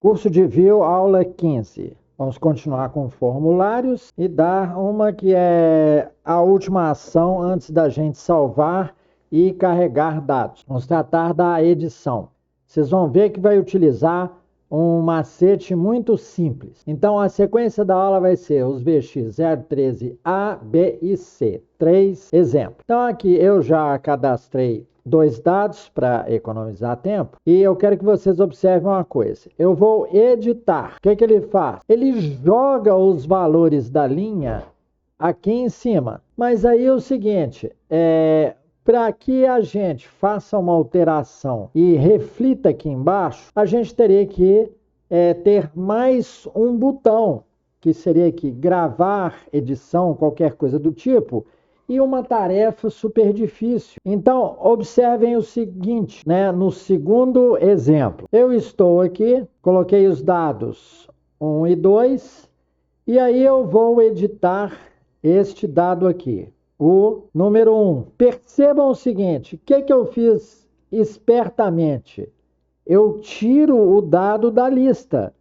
Curso de View, aula 15. Vamos continuar com formulários e dar uma que é a última ação antes da gente salvar e carregar dados. Vamos tratar da edição. Vocês vão ver que vai utilizar um macete muito simples. Então, a sequência da aula vai ser os VX 013 A, B e C. 3 exemplos. Então, aqui eu já cadastrei 2 dados para economizar tempo. E eu quero que vocês observem uma coisa. Eu vou editar. O que ele faz? Ele joga os valores da linha aqui em cima. Mas aí é o seguinte, para que a gente faça uma alteração e reflita aqui embaixo, a gente teria que ter mais um botão, que seria aqui gravar, edição, qualquer coisa do tipo, e uma tarefa super difícil. Então, observem o seguinte, né? No segundo exemplo, eu estou aqui, coloquei os dados 1 e 2, e aí eu vou editar este dado aqui, o número 1. Percebam o seguinte, o que eu fiz espertamente? Eu tiro o dado da lista,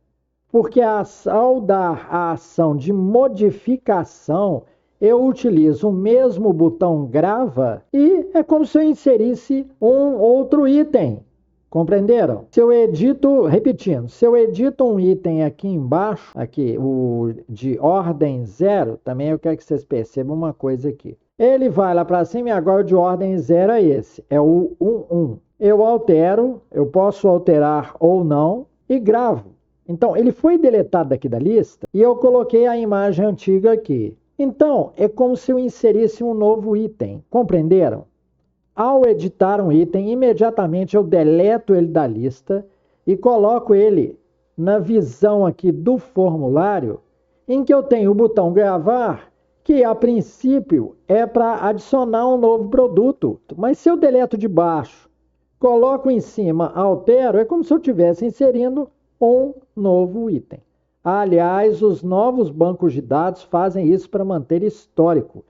porque ao dar a ação de modificação, eu utilizo o mesmo botão grava e é como se eu inserisse um outro item. Compreenderam? Se eu edito, repetindo, se eu edito um item aqui embaixo, aqui, o de ordem 0, também eu quero que vocês percebam uma coisa aqui. Ele vai lá para cima e agora o de ordem 0 é esse, é o 11. Eu altero, eu posso alterar ou não e gravo. Então, ele foi deletado daqui da lista e eu coloquei a imagem antiga aqui. Então, é como se eu inserisse um novo item, compreenderam? Ao editar um item, imediatamente eu deleto ele da lista e coloco ele na visão aqui do formulário, em que eu tenho o botão gravar, que a princípio é para adicionar um novo produto. Mas se eu deleto de baixo, coloco em cima, altero, é como se eu estivesse inserindo um novo item. Aliás, os novos bancos de dados fazem isso para manter histórico.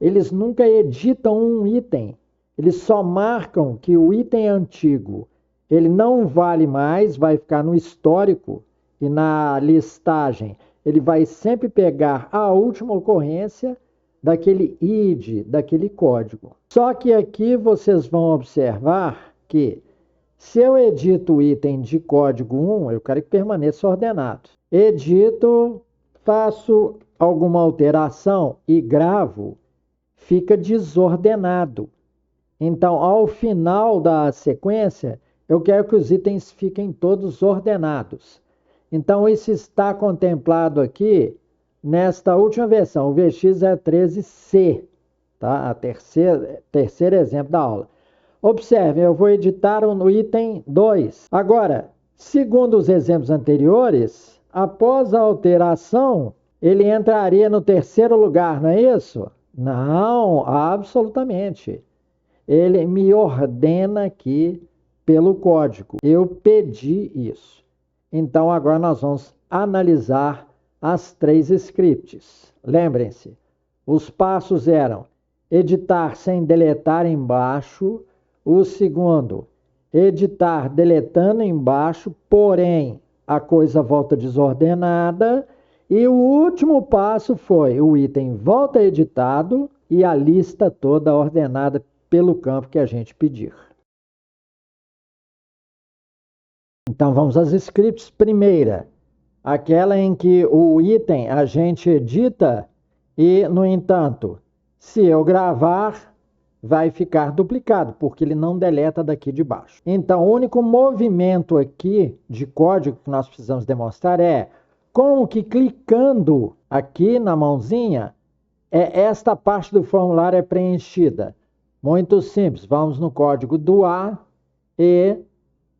Eles nunca editam um item. Eles só marcam que o item antigo, ele não vale mais, vai ficar no histórico e na listagem. Ele vai sempre pegar a última ocorrência daquele ID, daquele código. Só que aqui vocês vão observar que se eu edito o item de código 1, eu quero que permaneça ordenado. Edito, faço alguma alteração e gravo, fica desordenado. Então, ao final da sequência, eu quero que os itens fiquem todos ordenados. Então, isso está contemplado aqui nesta última versão, o VX013C, tá? A terceiro exemplo da aula. Observem, eu vou editar no item 2. Agora, segundo os exemplos anteriores, após a alteração, ele entraria no terceiro lugar, não é isso? Não, absolutamente. Ele me ordena aqui pelo código. Eu pedi isso. Então, agora nós vamos analisar as 3 scripts. Lembrem-se, os passos eram editar sem deletar embaixo. O segundo, editar deletando embaixo, porém a coisa volta desordenada. E o último passo foi o item volta editado e a lista toda ordenada pelo campo que a gente pedir. Então vamos às scripts. Primeira, aquela em que o item a gente edita e, no entanto, se eu gravar, vai ficar duplicado, porque ele não deleta daqui de baixo. Então, o único movimento aqui de código que nós precisamos demonstrar é como que clicando aqui na mãozinha, esta parte do formulário é preenchida. Muito simples, vamos no código do A e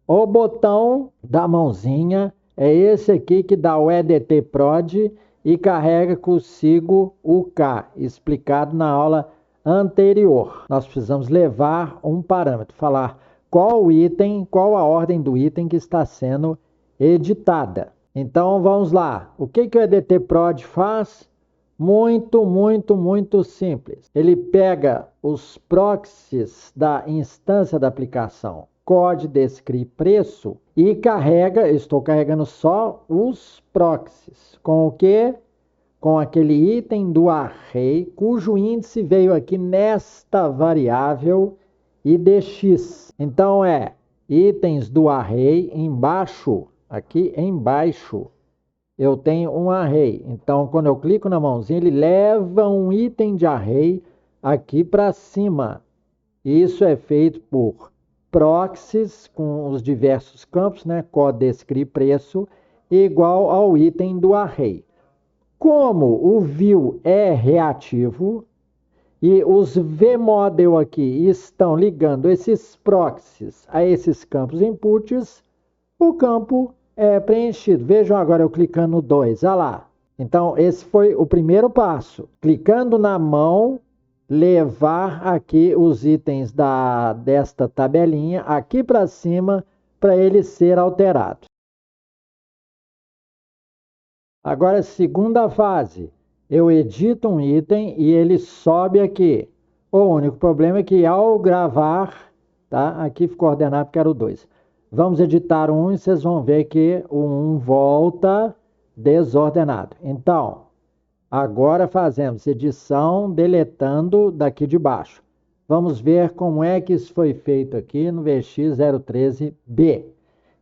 o botão da mãozinha é esse aqui que dá o EDT-PROD e carrega consigo o K, explicado na aula anterior. Nós precisamos levar um parâmetro, falar qual o item, qual a ordem do item que está sendo editada. Então vamos lá. O que o EDT-PROD faz? Muito simples. Ele pega os proxies da instância da aplicação, code descreve preço e estou carregando só os proxies. Com o quê? Com aquele item do array, cujo índice veio aqui nesta variável idx. Então, itens do array embaixo, aqui embaixo, eu tenho um array. Então, quando eu clico na mãozinha, ele leva um item de array aqui para cima. Isso é feito por proxies com os diversos campos, né? Code descreve preço, igual ao item do array. Como o view é reativo e os vmodel aqui estão ligando esses proxies a esses campos inputs, o campo é preenchido. Vejam agora eu clicando no 2, olha lá. Então, esse foi o primeiro passo. Clicando na mão, levar aqui os itens desta tabelinha aqui para cima para ele ser alterado. Agora, segunda fase. Eu edito um item e ele sobe aqui. O único problema é que ao gravar, tá? Aqui ficou ordenado porque era o 2. Vamos editar um e vocês vão ver que o 1 volta desordenado. Então, agora fazemos edição deletando daqui de baixo. Vamos ver como é que isso foi feito aqui no VX013B.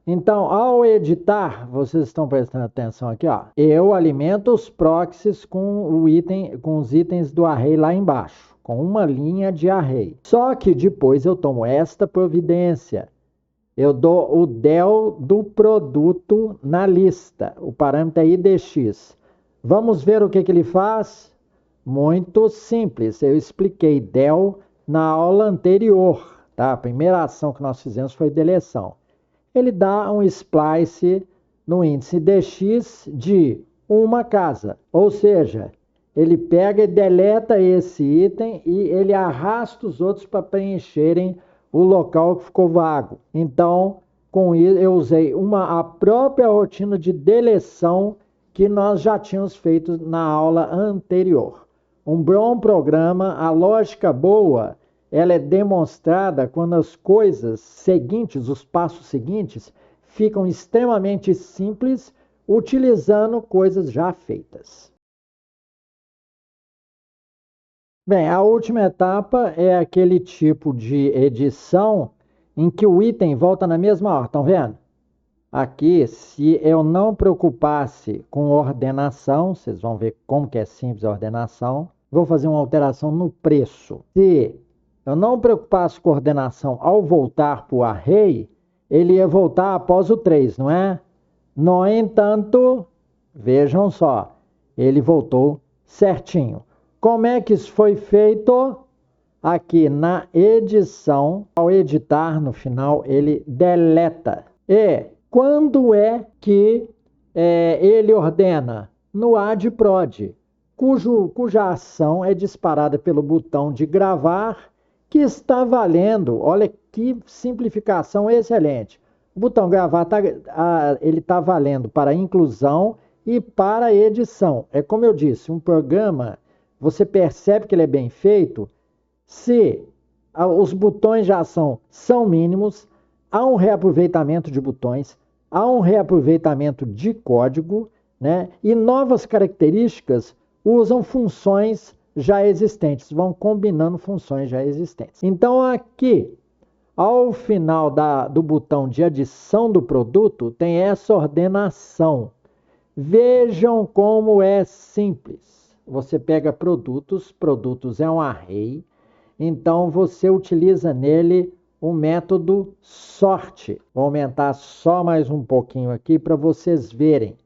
Então, ao editar, vocês estão prestando atenção aqui, ó. Eu alimento os proxies com os itens do array lá embaixo, com uma linha de array. Só que depois eu tomo esta providência. Eu dou o del do produto na lista. O parâmetro é idx. Vamos ver o que ele faz? Muito simples. Eu expliquei del na aula anterior, tá? A primeira ação que nós fizemos foi deleção. Ele dá um splice no índice dx de uma casa. Ou seja, ele pega e deleta esse item e ele arrasta os outros para preencherem o local que ficou vago. Então, com isso, eu usei a própria rotina de deleção que nós já tínhamos feito na aula anterior. Um bom programa, a lógica boa, ela é demonstrada quando as coisas seguintes, os passos seguintes, ficam extremamente simples, utilizando coisas já feitas. Bem, a última etapa é aquele tipo de edição em que o item volta na mesma ordem, estão vendo? Aqui, se eu não preocupasse com ordenação, vocês vão ver como que é simples a ordenação, vou fazer uma alteração no preço. Se eu não preocupasse com ordenação ao voltar para o array, ele ia voltar após o 3, não é? No entanto, vejam só, ele voltou certinho. Como é que isso foi feito? Aqui na edição, ao editar no final, ele deleta. E quando é que ele ordena? No addProd, cuja ação é disparada pelo botão de gravar, que está valendo. Olha que simplificação excelente. O botão gravar ele está valendo para inclusão e para edição. É como eu disse, um programa, você percebe que ele é bem feito se os botões de ação são mínimos, há um reaproveitamento de botões, há um reaproveitamento de código, né? E novas características usam funções já existentes, vão combinando funções já existentes. Então, aqui, ao final do botão de adição do produto, tem essa ordenação. Vejam como é simples. Você pega produtos é um array, então você utiliza nele o método sort. Vou aumentar só mais um pouquinho aqui para vocês verem.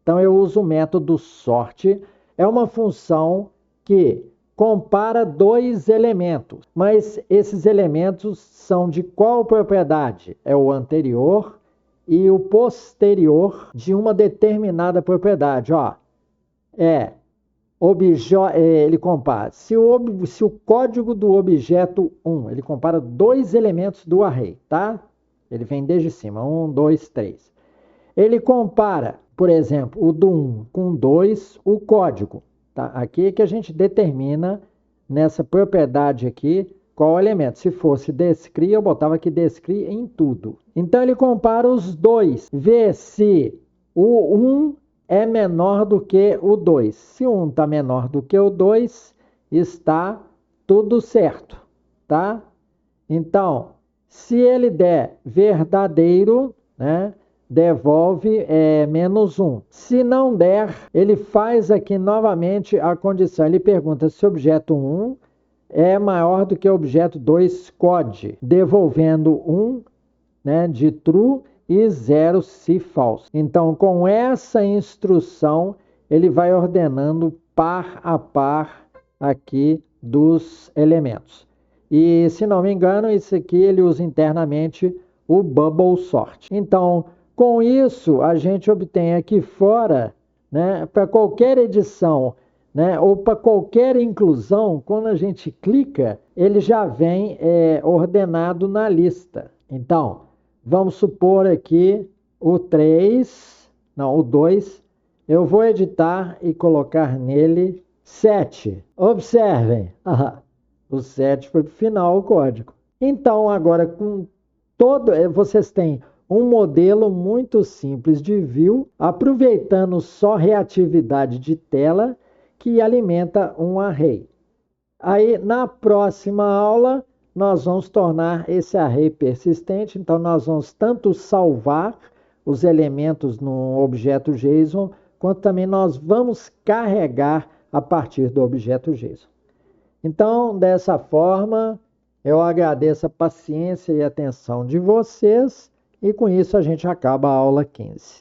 Então, eu uso o método sort, é uma função que compara dois elementos, mas esses elementos são de qual propriedade? É o anterior e o posterior de uma determinada propriedade. Ó, ele compara. Se o código do objeto 1, ele compara dois elementos do array, tá? Ele vem desde cima, 1, 2, 3. Ele compara, por exemplo, o do 1 com 2, o código. Tá? Aqui é que a gente determina, nessa propriedade aqui, qual elemento. Se fosse descri, eu botava aqui descri em tudo. Então ele compara os dois, vê se o 1 é menor do que o 2. Se o 1 está menor do que o 2, está tudo certo, tá? Então, se ele der verdadeiro, né, devolve menos 1. Se não der, ele faz aqui novamente a condição. Ele pergunta se o objeto 1 é maior do que o objeto 2 code, devolvendo 1, né, de true e 0 se false. Então, com essa instrução, ele vai ordenando par a par aqui dos elementos. E, se não me engano, isso aqui ele usa internamente o bubble sort. Então, com isso, a gente obtém aqui fora, né, para qualquer edição, né, ou para qualquer inclusão, quando a gente clica, ele já vem ordenado na lista. Então, vamos supor aqui o 3, não, o 2, eu vou editar e colocar nele 7. Observem, o 7 foi para o final o código. Então, agora, vocês têm um modelo muito simples de view, aproveitando só reatividade de tela, que alimenta um array. Aí, na próxima aula, nós vamos tornar esse array persistente. Então, nós vamos tanto salvar os elementos no objeto JSON, quanto também nós vamos carregar a partir do objeto JSON. Então, dessa forma, eu agradeço a paciência e atenção de vocês, e com isso a gente acaba a aula 15.